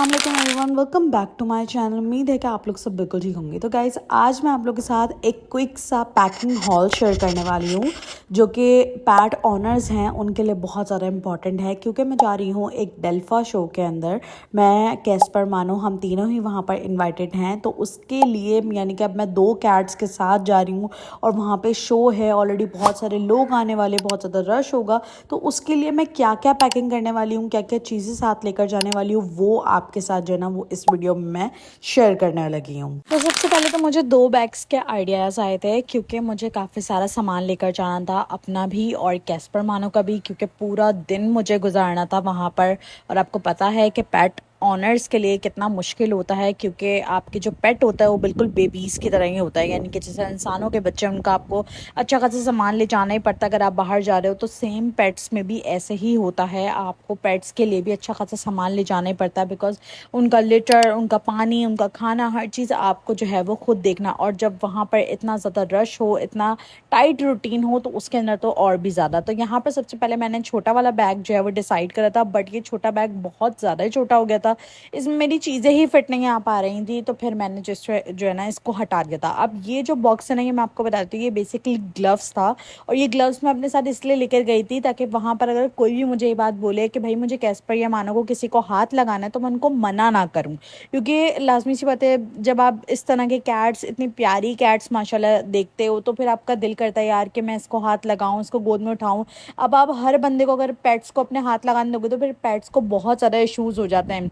अस्सलाम वालेकुम everyone, welcome back to my channel. उम्मीद है कि आप लोग सब बिल्कुल ठीक होंगे। तो गाइज़, आज मैं आप लोग के साथ एक क्विक सा पैकिंग हॉल शेयर करने वाली हूँ जो कि पैट ऑनर्स हैं उनके लिए बहुत ज़्यादा इंपॉर्टेंट है, क्योंकि मैं जा रही हूँ एक डेल्फा शो के अंदर। मैं, कैस्पर, मानो, हम तीनों ही वहाँ पर इन्वाइटेड हैं। तो उसके लिए यानी कि अब मैं 2 कैट्स के साथ जा रही हूँ और वहाँ पर शो है, ऑलरेडी बहुत सारे लोग आने वाले, बहुत ज़्यादा रश होगा। तो उसके लिए मैं क्या क्या पैकिंग करने वाली हूँ, क्या क्या चीज़ें साथ लेकर जाने वाली हूँ, वो आपके साथ जो है ना वो इस वीडियो में मैं शेयर करने लगी हूँ। तो सबसे पहले तो मुझे 2 बैग्स के आइडियाज़ आए थे, क्योंकि मुझे काफ़ी सारा सामान लेकर जाना था, अपना भी और कैस्पर मानो का भी, क्योंकि पूरा दिन मुझे गुजारना था वहाँ पर। और आपको पता है कि पेट ऑनर्स के लिए कितना मुश्किल होता है, क्योंकि आपके जो पेट होता है वो बिल्कुल बेबीज़ की तरह ही होता है, यानी कि जैसे इंसानों के बच्चे, उनका आपको अच्छा खासा सामान ले जाना ही पड़ता है अगर आप बाहर जा रहे हो। तो सेम पेट्स में भी ऐसे ही होता है, आपको पेट्स के लिए भी अच्छा खासा सामान ले जाना ही पड़ता है, बिकॉज उनका लिटर, उनका पानी, उनका खाना, हर चीज़ आपको जो है वो खुद देखना। और जब वहाँ पर इतना ज़्यादा रश हो, इतना टाइट रूटीन हो, तो उसके अंदर तो और भी ज़्यादा। तो यहाँ पर सबसे पहले मैंने छोटा वाला बैग जो है वो डिसाइड करा था, बट ये छोटा बैग बहुत ज़्यादा ही छोटा हो गया था, इसमें मेरी चीज़ें ही फिट नहीं आ पा रही थी। तो फिर मैंने जो है ना इसको हटा दिया था। अब ये जो बॉक्स है ना, ये मैं आपको बताती हूँ, ये बेसिकली ग्लव्स था। और ये ग्लव्स मैं अपने साथ इसलिए लेकर गई थी ताकि वहाँ पर अगर कोई भी मुझे ये बात बोले कि भाई मुझे कैस्पर या मानो को किसी को हाथ लगाना है, तो मैं उनको मना ना करूँ। क्योंकि लाजमी सी बात है, जब आप इस तरह के कैट्स, इतनी प्यारी कैट्स माशाल्लाह देखते हो, तो फिर आपका दिल करता है यार कि मैं इसको हाथ लगाऊं, इसको गोद में उठाऊं। अब आप हर बंदे को अगर पेट्स को अपने हाथ लगाने दोगे तो फिर पेट्स को बहुत ज़्यादा इश्यूज़ हो जाते हैं।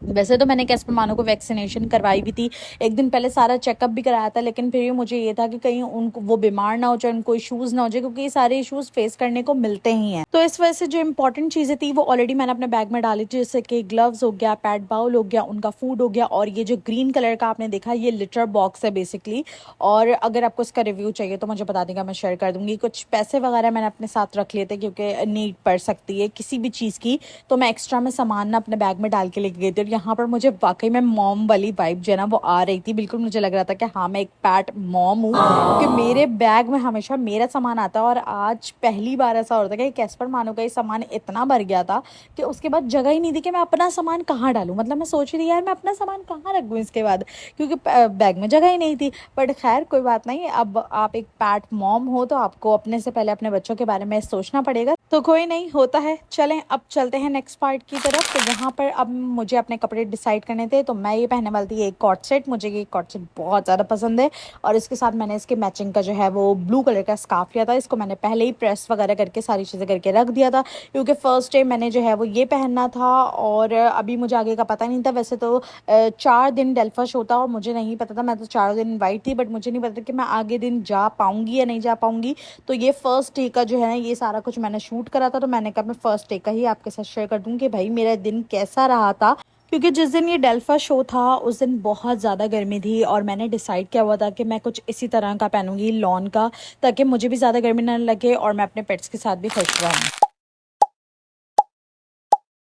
वैसे तो मैंने कैस्पर मानो को वैक्सीनेशन करवाई भी थी, एक दिन पहले सारा चेकअप भी कराया था, लेकिन फिर भी मुझे ये था कि कहीं उनको वो बीमार ना हो जाए, उनको इश्यूज़ ना हो जाए, क्योंकि ये सारे इश्यूज़ फेस करने को मिलते ही हैं। तो इस वजह से जो इंपॉर्टेंट चीज़ें थी वो ऑलरेडी मैंने अपने बैग में डाली थी, जैसे कि ग्लव्स हो गया, पैड बाउल हो गया, उनका फूड हो गया, और ये जो ग्रीन कलर का आपने देखा, ये लिटर बॉक्स है बेसिकली। और अगर आपको इसका रिव्यू चाहिए तो मुझे बता देगा, मैं शेयर कर दूंगी। कुछ पैसे वगैरह मैंने अपने साथ रख लिए थे, क्योंकि नीड पड़ सकती है किसी भी चीज़ की। तो मैं एक्स्ट्रा में सामान ना अपने बैग में डाल के लेके गई थी। और यहाँ पर मुझे वाकई में मॉम वाली वाइब जो है ना वो आ रही थी, बिल्कुल मुझे लग रहा था कि हाँ मैं एक पैट मॉम हूँ, क्योंकि मेरे बैग में हमेशा मेरा सामान आता है। और आज पहली बार ऐसा हो रहा था कि कैस्पर मानो का ये सामान इतना भर गया था कि उसके बाद जगह ही नहीं थी कि मैं अपना सामान कहाँ डालूँ। मतलब मैं सोच रही थी यार मैं अपना सामान कहाँ रख दूँ इसके बाद, क्योंकि बैग में जगह ही नहीं थी। बट खैर कोई बात नहीं, अब आप एक पैट मॉम हो तो आपको अपने से पहले अपने बच्चों के बारे में सोचना पड़ेगा। तो कोई नहीं, होता है। चलें अब चलते हैं नेक्स्ट पार्ट की तरफ। तो यहाँ पर अब मुझे अपने कपड़े डिसाइड करने थे, तो मैं ये पहनने वाली थी एक कॉर्ड सेट। मुझे ये कॉर्ड सेट बहुत ज़्यादा पसंद है, और इसके साथ मैंने इसके मैचिंग का जो है वो ब्लू कलर का स्कार्फ लिया था। इसको मैंने पहले ही प्रेस वगैरह करके सारी चीज़ें करके रख दिया था, क्योंकि फर्स्ट डे मैंने जो है वो ये पहनना था। और अभी मुझे आगे का पता नहीं था। वैसे तो 4 दिन डेल्फा शो था और मुझे नहीं पता था, मैं तो 4 दिन इनवाइट थी, बट मुझे नहीं पता था कि मैं आगे दिन जा पाऊँगी या नहीं जा पाऊँगी। तो ये फर्स्ट डे का जो है ना ये सारा कुछ मैंने शूट करा था, तो मैंने कहा मैं फर्स्ट डे का ही आपके साथ शेयर कर दूँ कि भाई मेरा दिन कैसा रहा था। क्योंकि जिस दिन ये डेल्फा शो था उस दिन बहुत ज़्यादा गर्मी थी, और मैंने डिसाइड किया हुआ था कि मैं कुछ इसी तरह का पहनूंगी, लॉन का, ताकि मुझे भी ज़्यादा गर्मी ना लगे और मैं अपने पेट्स के साथ भी खुश रहूँ।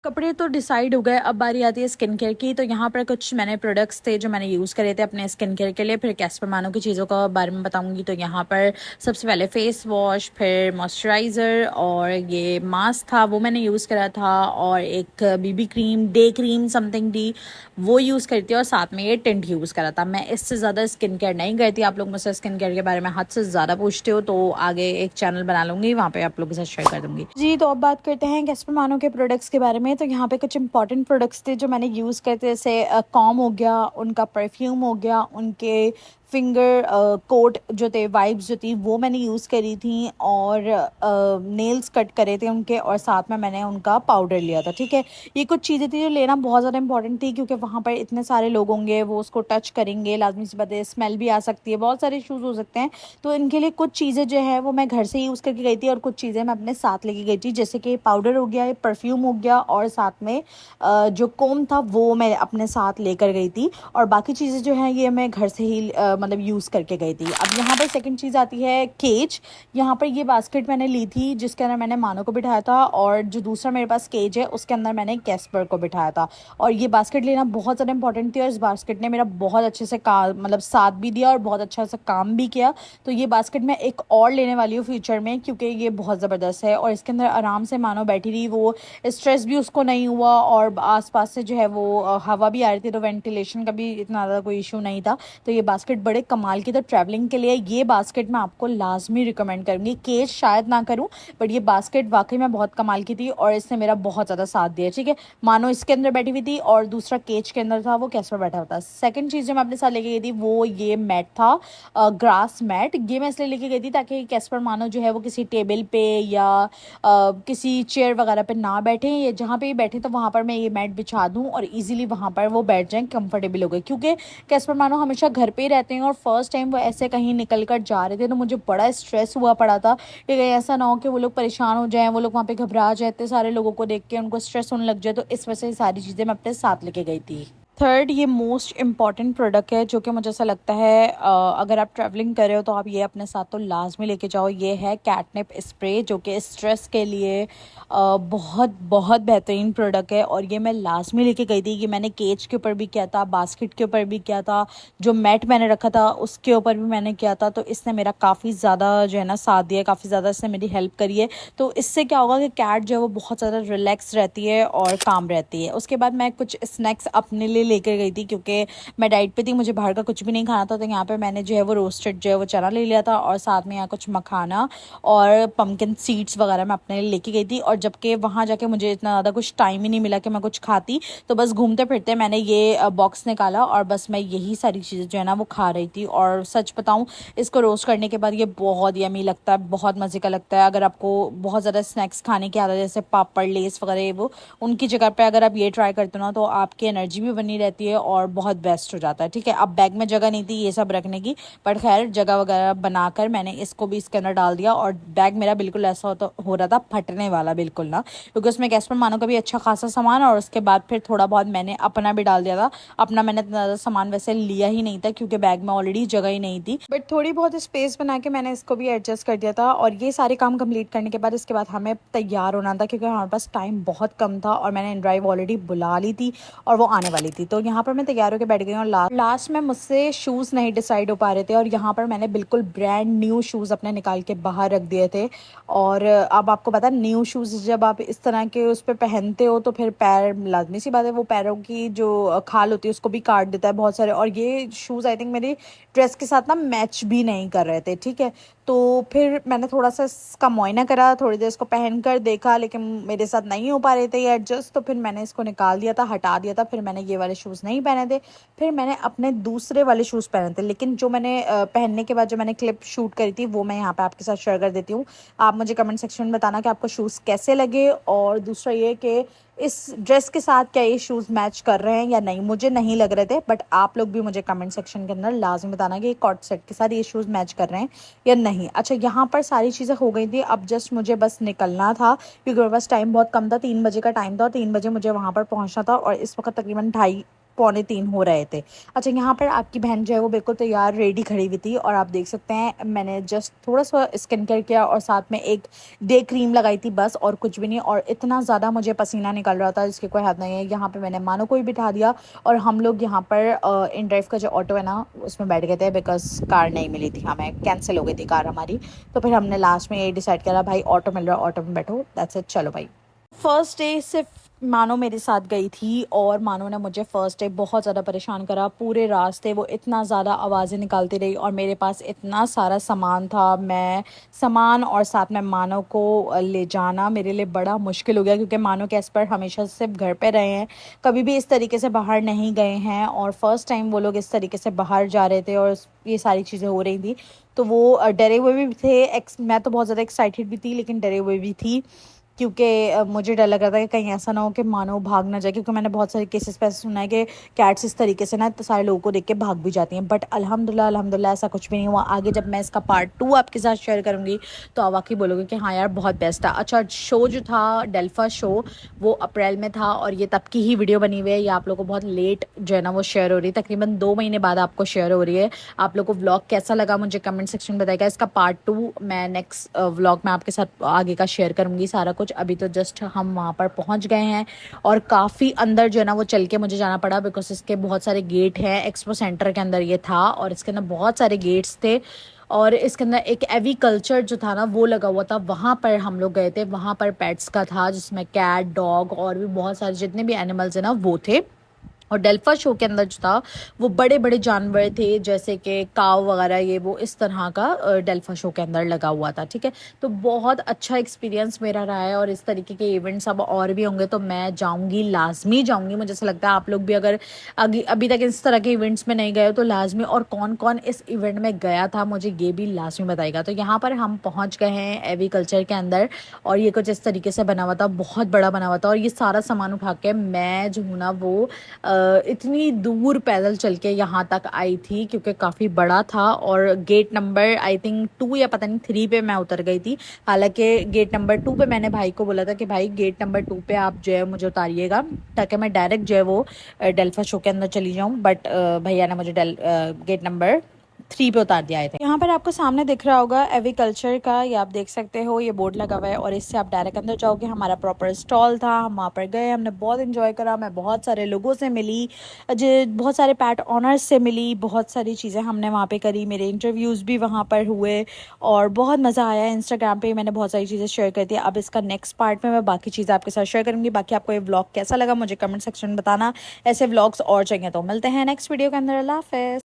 कपड़े तो डिसाइड हो गए, अब बारी आती है स्किन केयर की। तो यहाँ पर कुछ मैंने प्रोडक्ट्स थे जो मैंने यूज़ करे थे अपने स्किन केयर के लिए। फिर कैस्पर मानो की चीज़ों का बारे में बताऊंगी। तो यहाँ पर सबसे पहले फेस वॉश, फिर मॉइस्चराइज़र, और ये मास्क था वो मैंने यूज़ करा था, और एक BB cream, day cream something D, वो यूज़ करी थी, और साथ में ये टिंट यूज़ करा था। मैं इससे ज़्यादा स्किन केयर नहीं करती। आप लोग मुझसे स्किन केयर के बारे में हद से ज़्यादा पूछते हो, तो आगे एक चैनल बना लूँगी, वहाँ पर आप लोगों के साथ शेयर कर दूँगी जी। तो अब बात करते हैं कैस्पर मानो के प्रोडक्ट्स के बारे में। तो यहाँ पे कुछ इंपॉर्टेंट प्रोडक्ट्स थे जो मैंने यूज़ करते, जैसे कॉम हो गया, उनका परफ्यूम हो गया, उनके फिंगर कोट जो थे, वाइप्स जो थी वो मैंने यूज़ करी थी, और नेल्स कट करे थे उनके, और साथ में मैंने उनका पाउडर लिया था। ठीक है, ये कुछ चीज़ें थी जो लेना बहुत ज़्यादा इंपॉर्टेंट थी, क्योंकि वहाँ पर इतने सारे लोग होंगे, वो उसको टच करेंगे, लाजमी सी बात है, स्मेल भी आ सकती है, बहुत सारे इशूज़ हो सकते हैं। तो इनके लिए कुछ चीज़ें जो है वो मैं घर से यूज़ करके गई थी, और कुछ चीज़ें मैं अपने साथ लेके गई थी, जैसे कि पाउडर हो गया, परफ्यूम हो गया, और साथ में जो कोम था वो मैं अपने साथ लेकर गई थी। और बाकी चीज़ें जो हैं ये मैं घर से ही मतलब यूज़ करके गई थी। अब यहाँ पर सेकंड चीज़ आती है केज। यहाँ पर ये बास्केट मैंने ली थी जिसके अंदर मैंने मानो को बिठाया था, और जो दूसरा मेरे पास केज है उसके अंदर मैंने कैस्पर को बिठाया था। और ये बास्केट लेना बहुत ज़्यादा इंपॉर्टेंट थी, और इस बास्केट ने मेरा बहुत अच्छे से मतलब साथ भी दिया और बहुत अच्छा सा काम भी किया। तो ये बास्केट मैं एक और लेने वाली हूँ फ्यूचर में, क्योंकि ये बहुत ज़बरदस्त है और इसके अंदर आराम से मानो बैठी रही, वो स्ट्रेस भी उसको नहीं हुआ, और आसपास से जो है वो हवा भी आ रही थी, तो वेंटिलेशन का भी इतना ज़्यादा कोई इशू नहीं था। तो ये बास्केट बड़े कमाल की, तो ट्रैवलिंग के लिए ये बास्केट मैं आपको लाजमी रिकमेंड करूँगी। केज शायद ना करूँ, बट ये बास्केट वाकई में बहुत कमाल की थी और इसने मेरा बहुत ज़्यादा साथ दिया। ठीक है, मानो इसके अंदर बैठी हुई थी और दूसरा केज के अंदर था, वो कैस्पर बैठा हुआ था। सेकंड चीज़ जो मैं अपने साथ लेके गई थी वो ये मैट था, ग्रास मैट। ये मैं इसलिए लेके गई थी ताकि कैस्पर मानो जो है वो किसी टेबल पे या किसी चेयर वगैरह पे ना बैठे, या जहाँ पे बैठे तो वहाँ पर मैं ये मैट बिछा दूँ और इजीली वहाँ पर वो बैठ जाएं, कंफर्टेबल हो गए। क्योंकि कैस्पर मानो हमेशा घर पे ही रहते हैं और फर्स्ट टाइम वो ऐसे कहीं निकल कर जा रहे थे, तो मुझे बड़ा स्ट्रेस हुआ पड़ा था कि कहीं ऐसा ना हो कि वो लोग परेशान हो जाएं, वो लोग वहाँ पे घबरा जाए, इतने सारे लोगों को देख के उनको स्ट्रेस होने लग जाए। तो इस वजह से सारी चीज़ें मैं अपने साथ लेके गई थी। थर्ड, ये मोस्ट इम्पॉर्टेंट प्रोडक्ट है जो कि मुझे ऐसा लगता है अगर आप ट्रैवलिंग कर रहे हो तो आप ये अपने साथ तो लाजमी लेके जाओ। ये है कैटनिप स्प्रे, जो कि स्ट्रेस के लिए बहुत बहुत बेहतरीन प्रोडक्ट है, और ये मैं लाजमी लेके गई थी। कि मैंने केज के ऊपर भी किया था, बास्केट के ऊपर भी किया था, जो मैट मैंने रखा था उसके ऊपर भी मैंने किया था। तो इसने मेरा काफ़ी ज़्यादा जो है ना साथ दिया, काफ़ी ज़्यादा इसने मेरी हेल्प करी है। तो इससे क्या होगा कि कैट जो है वो बहुत ज़्यादा रिलैक्स रहती है और काम रहती है। उसके बाद मैं कुछ स्नैक्स अपने लिए लेकर गई थी, क्योंकि मैं डाइट पे थी, मुझे बाहर का कुछ भी नहीं खाना था। तो यहाँ पे मैंने जो है वो रोस्टेड जो है वो चना ले लिया था, और साथ में यहाँ कुछ मखाना और पम्पकिन सीड्स वगैरह मैं अपने लिए लेके गई थी। और जबकि वहाँ जाके मुझे इतना ज़्यादा कुछ टाइम ही नहीं मिला कि मैं कुछ खाती, तो बस घूमते फिरते मैंने ये बॉक्स निकाला और बस मैं यही सारी चीज़ें जो है ना वो खा रही थी। और सच बताऊँ, इसको रोस्ट करने के बाद ये बहुत यमी लगता है, बहुत मज़े का लगता है। अगर आपको बहुत ज़्यादा स्नैक्स खाने की आदत है, जैसे पापड़, लेस वगैरह, वो उनकी जगह पे अगर आप ये ट्राई करते हो ना, तो आपकी एनर्जी भी बनी रहती है और बहुत बेस्ट हो जाता है। ठीक है, अब बैग में जगह नहीं थी ये सब रखने की, बट खैर जगह वगैरह बनाकर मैंने इसको भी इसके अंदर डाल दिया। और बैग मेरा बिल्कुल ऐसा हो रहा था फटने वाला, बिल्कुल ना, क्योंकि उसमें कैस्पर मानो का भी अच्छा खासा सामान, और उसके बाद फिर थोड़ा बहुत मैंने अपना भी डाल दिया था। अपना मैंने इतना ज़्यादा सामान वैसे लिया ही नहीं था, क्योंकि बैग में ऑलरेडी जगह ही नहीं थी, बट थोड़ी बहुत स्पेस बना के मैंने इसको भी एडजस्ट कर दिया था। और ये सारे काम कंप्लीट करने के बाद इसके बाद हमें तैयार होना था, क्योंकि हमारे पास टाइम बहुत कम था और मैंने ड्राइव ऑलरेडी बुला ली थी और वो आने वाली थी। तो यहाँ पर मैं तैयार होकर बैठ गई, और लास्ट में मुझसे शूज़ नहीं डिसाइड हो पा रहे थे, और यहाँ पर मैंने बिल्कुल ब्रांड न्यू शूज़ अपने निकाल के बाहर रख दिए थे। और अब आपको पता है, न्यू शूज़ जब आप इस तरह के उस पर पहनते हो तो फिर पैर, लाजमी सी बात है, वो पैरों की जो खाल होती है उसको भी काट देता है बहुत सारे। और ये शूज़ आई थिंक मेरी ड्रेस के साथ ना मैच भी नहीं कर रहे थे। ठीक है, तो फिर मैंने थोड़ा सा इसका मुआयना करा, थोड़ी देर इसको पहन कर देखा, लेकिन मेरे साथ नहीं हो पा रहे थे ये एडजस्ट। तो फिर मैंने इसको निकाल दिया था, हटा दिया था। फिर मैंने ये वाले शूज़ नहीं पहने थे, फिर मैंने अपने दूसरे वाले शूज़ पहने थे। लेकिन जो मैंने पहनने के बाद जो मैंने क्लिप शूट करी थी वो मैं यहाँ पे आपके साथ शेयर कर देती हूँ। आप मुझे कमेंट सेक्शन में बताना कि आपको शूज़ कैसे लगे, और दूसरा ये कि इस ड्रेस के साथ क्या ये शूज़ मैच कर रहे हैं या नहीं। मुझे नहीं लग रहे थे, बट आप लोग भी मुझे कमेंट सेक्शन के अंदर लाजमी बताना कि कॉर्ड सेट के साथ ये शूज़ मैच कर रहे हैं या नहीं। अच्छा, यहाँ पर सारी चीज़ें हो गई थी, अब जस्ट मुझे बस निकलना था, क्योंकि मेरे पास टाइम बहुत कम था। 3 बजे का टाइम था और 3 बजे मुझे वहाँ पर पहुँचना था, और इस वक्त तकरीबन 2:30 पौने 3 हो रहे थे। अच्छा, यहाँ पर आपकी बहन जो है वो बिल्कुल तैयार रेडी खड़ी हुई थी, और आप देख सकते हैं मैंने जस्ट थोड़ा सा स्किन केयर किया और साथ में एक डे क्रीम लगाई थी, बस और कुछ भी नहीं। और इतना ज़्यादा मुझे पसीना निकल रहा था जिसकी कोई हद नहीं है। यहाँ पे मैंने मानो को भी बिठा दिया, और हम लोग यहाँ पर इन ड्राइव का जो ऑटो है ना उसमें बैठ गए थे, बिकॉज कार नहीं मिली थी, हमें कैंसिल हो गई थी कार हमारी। तो फिर हमने लास्ट में ये डिसाइड करा, भाई ऑटो मिल रहा है, ऑटो में बैठो, दैट्स इट, चलो भाई। फर्स्ट डे सिर्फ मानो मेरे साथ गई थी, और मानो ने मुझे फ़र्स्ट डे बहुत ज़्यादा परेशान करा। पूरे रास्ते वो इतना ज़्यादा आवाज़ें निकालती रही, और मेरे पास इतना सारा सामान था, मैं सामान और साथ में मानो को ले जाना मेरे लिए बड़ा मुश्किल हो गया, क्योंकि मानो के एस्पर हमेशा सिर्फ घर पे रहे हैं, कभी भी इस तरीके से बाहर नहीं गए हैं, और फ़र्स्ट टाइम वो लोग इस तरीके से बाहर जा रहे थे और ये सारी चीज़ें हो रही थी। तो वो डरे हुए भी थे, मैं तो बहुत ज़्यादा एक्साइटेड भी थी, लेकिन डरे हुए भी थी। क्योंकि मुझे डर लग रहा था कि कहीं ऐसा ना हो कि मानो भाग ना जाए, क्योंकि मैंने बहुत सारे केसेस पे ऐसे सुना है कि कैट्स इस तरीके से ना तो सारे लोगों को देख के भाग भी जाती हैं, बट अल्हम्दुलिल्लाह ऐसा कुछ भी नहीं हुआ। आगे जब मैं इसका पार्ट 2 आपके साथ शेयर करूँगी तो आप वाकई बोलोगे कि हाँ यार बहुत बेस्ट था। अच्छा, शो जो था डेल्फा शो वो अप्रैल में था और ये तब की ही वीडियो बनी हुई है। ये आप लोगों को बहुत लेट जो है ना वो शेयर हो रही है, तकरीबन 2 महीने बाद आपको शेयर हो रही है। आप लोग को व्लॉग कैसा लगा मुझे कमेंट सेक्शन में बताइएगा। इसका पार्ट 2 मैं नेक्स्ट व्लॉग में आपके साथ आगे का शेयर करूँगी सारा कुछ। अभी तो जस्ट हम वहाँ पर पहुँच गए हैं और काफ़ी अंदर जो है ना वो चल के मुझे जाना पड़ा, बिकॉज इसके बहुत सारे गेट हैं। एक्सपो सेंटर के अंदर ये था और इसके अंदर बहुत सारे गेट्स थे और इसके अंदर एक एवी कल्चर जो था ना वो लगा हुआ था, वहाँ पर हम लोग गए थे। वहाँ पर पेट्स का था जिसमें कैट, डॉग और भी बहुत सारे जितने भी एनिमल्स हैं ना वो थे। और डेल्फा शो के अंदर जो था वो बड़े बड़े जानवर थे, जैसे कि काव वगैरह, ये वो इस तरह का डेल्फा शो के अंदर लगा हुआ था। ठीक है, तो बहुत अच्छा एक्सपीरियंस मेरा रहा है और इस तरीके के इवेंट्स अब और भी होंगे तो मैं जाऊंगी, लाजमी जाऊंगी। मुझे ऐसा लगता है आप लोग भी अगर अभी तक इस तरह के इवेंट्स में नहीं गए हो तो लाजमी, और कौन कौन इस इवेंट में गया था मुझे ये भी लाजमी बताएगा। तो यहाँ पर हम पहुँच गए हैं एवी कल्चर के अंदर और ये कुछ इस तरीके से बना हुआ था, बहुत बड़ा बना हुआ था। और ये सारा सामान उठा के मैं जो हूँ ना वो इतनी दूर पैदल चल के यहाँ तक आई थी, क्योंकि काफ़ी बड़ा था। और गेट नंबर आई थिंक 2 या पता नहीं 3 पे मैं उतर गई थी। हालांकि गेट नंबर 2 पे मैंने भाई को बोला था कि भाई गेट नंबर 2 पे आप जो है मुझे उतारिएगा ताकि मैं डायरेक्ट जो है वो डेल्फा शो के अंदर चली जाऊँ, बट भैया ने मुझे गेट नंबर 3 पे उतार दिया है। यहाँ पर आपको सामने दिख रहा होगा एवी कल्चर का, ये आप देख सकते हो, ये बोर्ड लगा हुआ है और इससे आप डायरेक्ट अंदर जाओगे। हमारा प्रॉपर स्टॉल था, हम वहाँ पर गए, हमने बहुत इंजॉय करा। मैं बहुत सारे लोगों से मिली, बहुत सारे पैट ऑनर्स से मिली, बहुत सारी चीज़ें हमने वहाँ पे करी, मेरे इंटरव्यूज़ भी वहाँ पर हुए और बहुत मज़ा आया। इंस्टाग्राम पे मैंने बहुत सारी चीज़ें शेयर कर दी। अब इसका नेक्स्ट पार्ट में मैं बाकी चीज़ें आपके साथ शेयर करूँगी। बाकी आपको ये व्लॉग कैसा लगा मुझे कमेंट सेक्शन में बताना। ऐसे व्लॉग्स और चाहिए तो मिलते हैं नेक्स्ट वीडियो के अंदर। अल्लाह हाफ़िज़।